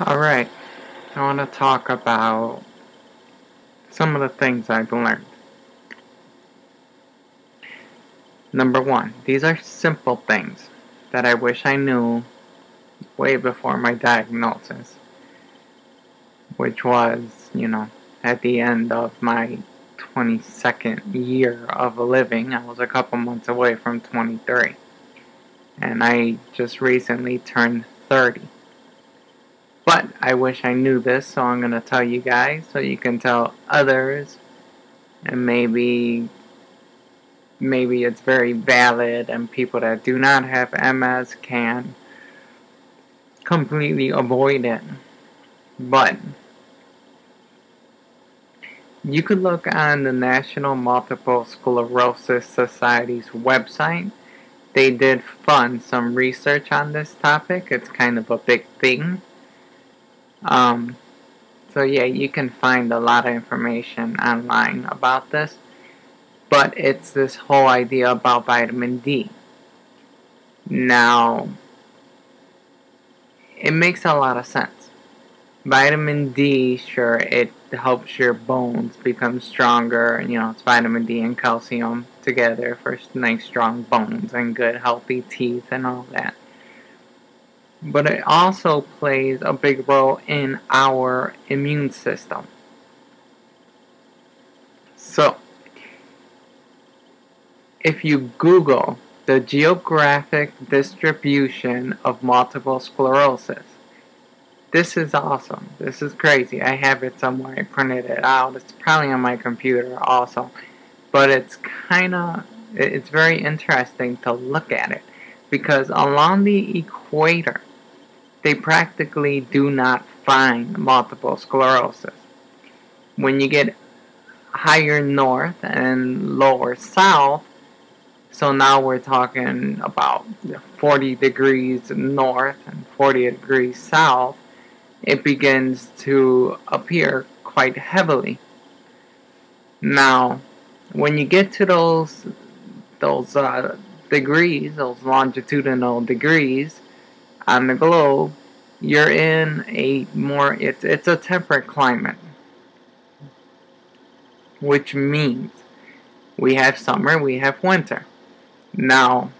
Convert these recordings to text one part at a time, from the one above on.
Alright, I want to talk about some of the things I've learned. Number one, these are simple things that I wish I knew way before my diagnosis, which was, at the end of my 22nd year of living. I was a couple months away from 23, and I just recently turned 30. But I wish I knew this, so I'm going to tell you guys so you can tell others, and maybe it's very valid, and people that do not have MS can completely avoid it. But you could look on the National Multiple Sclerosis Society's website. They did fund some research on this topic. It's kind of a big thing. So yeah, you can find a lot of information online about this. But it's this whole idea about vitamin D. Now, it makes a lot of sense. Vitamin D, sure, it helps your bones become stronger. It's vitamin D and calcium together for nice strong bones and good healthy teeth and all that. But it also plays a big role in our immune system. So, if you Google the geographic distribution of multiple sclerosis, this is awesome. This is crazy. I have it somewhere. I printed it out. It's probably on my computer also. But it's very interesting to look at it, because along the equator, they practically do not find multiple sclerosis. When you get higher north and lower south, so now we're talking about 40 degrees north and 40 degrees south, it begins to appear quite heavily. Now, when you get to those degrees, those longitudinal degrees on the globe, you're in it's a temperate climate, which means we have summer, we have winter. Now,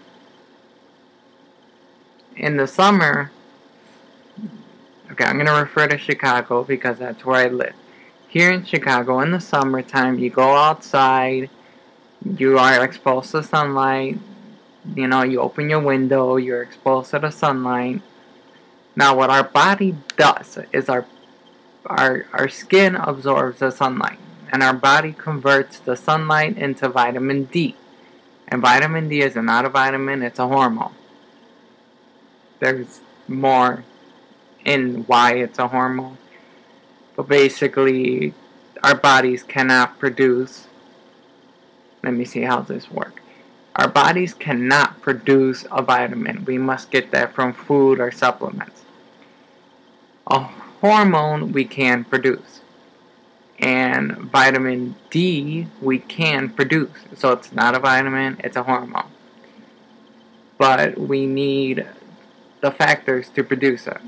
in the summer, okay, I'm going to refer to Chicago because that's where I live. Here in Chicago, in the summertime, you go outside, you are exposed to sunlight, you open your window, you're exposed to the sunlight. Now, what our body does is our skin absorbs the sunlight, and our body converts the sunlight into vitamin D. And vitamin D is not a vitamin, it's a hormone. There's more in why it's a hormone. But basically, our bodies cannot produce... Let me see how this works. Our bodies cannot produce a vitamin. We must get that from food or supplements. A hormone we can produce. And vitamin D we can produce. So it's not a vitamin, it's a hormone. But we need the factors to produce it.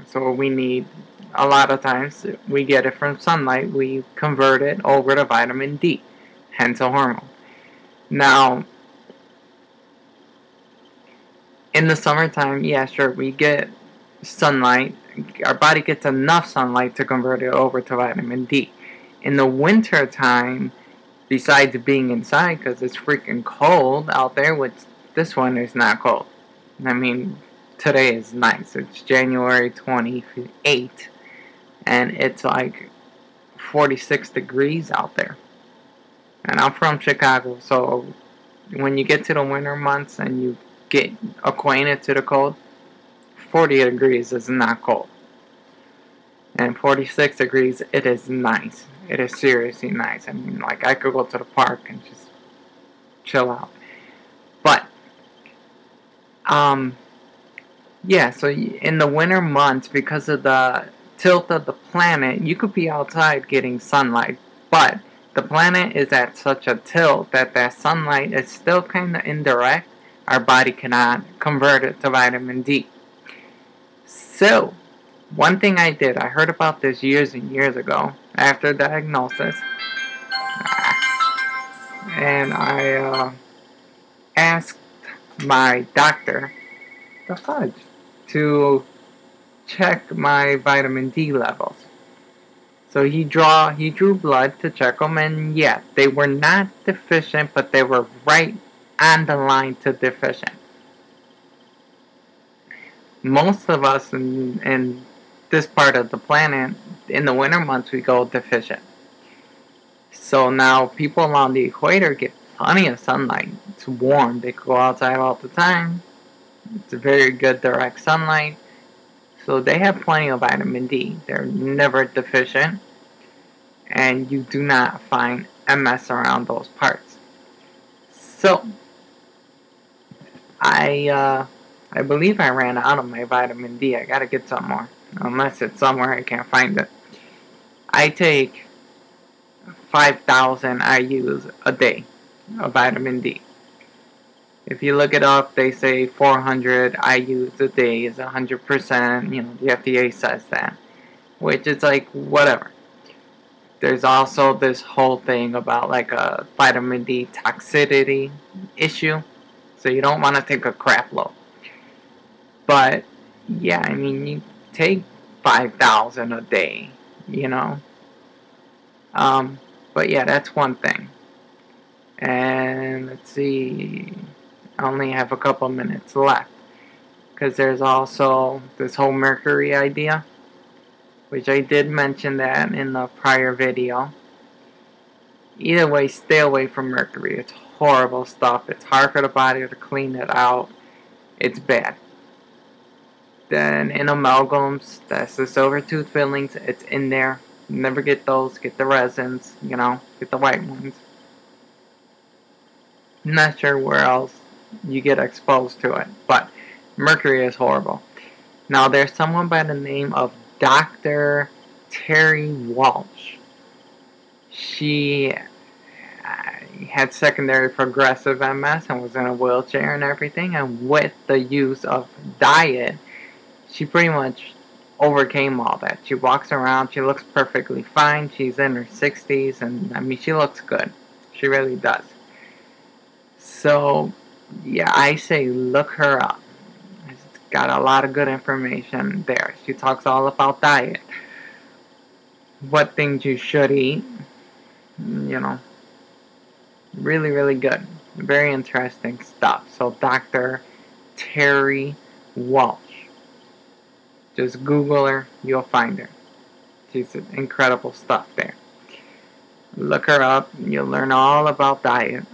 So we need, a lot of times, we get it from sunlight, we convert it over to vitamin D, hence a hormone. Now, in the summertime, yeah, sure, we get sunlight. Our body gets enough sunlight to convert it over to vitamin D. In the winter time, besides being inside because it's freaking cold out there, which this one is not cold. I mean, today is nice. It's January 28th, and it's like 46 degrees out there. And I'm from Chicago, so when you get to the winter months and you get acquainted to the cold, 40 degrees is not cold. And 46 degrees, it is nice. It is seriously nice. I mean, like, I could go to the park and just chill out. But, yeah, so in the winter months, because of the tilt of the planet, you could be outside getting sunlight. But the planet is at such a tilt that sunlight is still kind of indirect. Our body cannot convert it to vitamin D. So, One thing I did, I heard about this years and years ago after diagnosis, and I asked my doctor, the fudge, to check my vitamin D levels. So he drew blood to check them, and yeah, they were not deficient, but they were right on the line to deficient. Most of us in this part of the planet, in the winter months, we go deficient. So now people along the equator get plenty of sunlight. It's warm. They go outside all the time. It's a very good direct sunlight. So they have plenty of vitamin D. They're never deficient. And you do not find MS around those parts. So I believe I ran out of my vitamin D. I gotta get some more. Unless it's somewhere I can't find it. I take 5,000 IUs a day of vitamin D. If you look it up, they say 400 IUs a day is 100%. You know, the FDA says that. Which is like, whatever. There's also this whole thing about like a vitamin D toxicity issue. So you don't want to take a crap load. But, yeah, I mean, you take 5,000 a day, you know. But yeah, that's one thing. And let's see, I only have a couple minutes left. Because there's also this whole mercury idea, which I did mention that in the prior video. Either way, stay away from mercury. It's horrible stuff. It's hard for the body to clean it out. It's bad. Then in amalgams, that's the silver tooth fillings. It's in there. Never get those. Get the resins, you know, get the white ones. Not sure where else you get exposed to it, but mercury is horrible. Now there's someone by the name of Dr. Terry Walsh. She had secondary progressive MS and was in a wheelchair and everything, and with the use of diet, she pretty much overcame all that. She walks around, she looks perfectly fine, she's in her 60s, and I mean, she looks good. She really does. So, yeah, I say look her up. She's got a lot of good information there. She talks all about diet, what things you should eat, you know. Really, really good. Very interesting stuff. So, Dr. Terry Walsh. Just Google her, you'll find her. She's incredible stuff there. Look her up, you'll learn all about diet.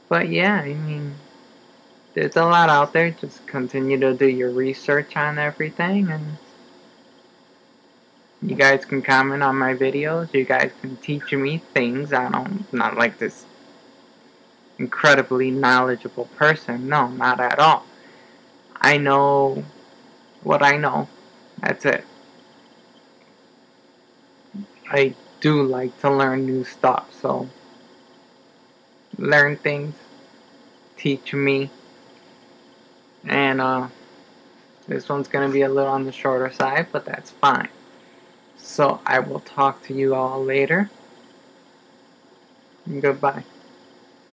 But yeah, I mean, there's a lot out there. Just continue to do your research on everything, and you guys can comment on my videos. You guys can teach me things. I'm not like this incredibly knowledgeable person. No, not at all. I know what I know. That's it. I do like to learn new stuff, so learn things, teach me, and this one's gonna be a little on the shorter side, but that's fine. So I will talk to you all later. Goodbye.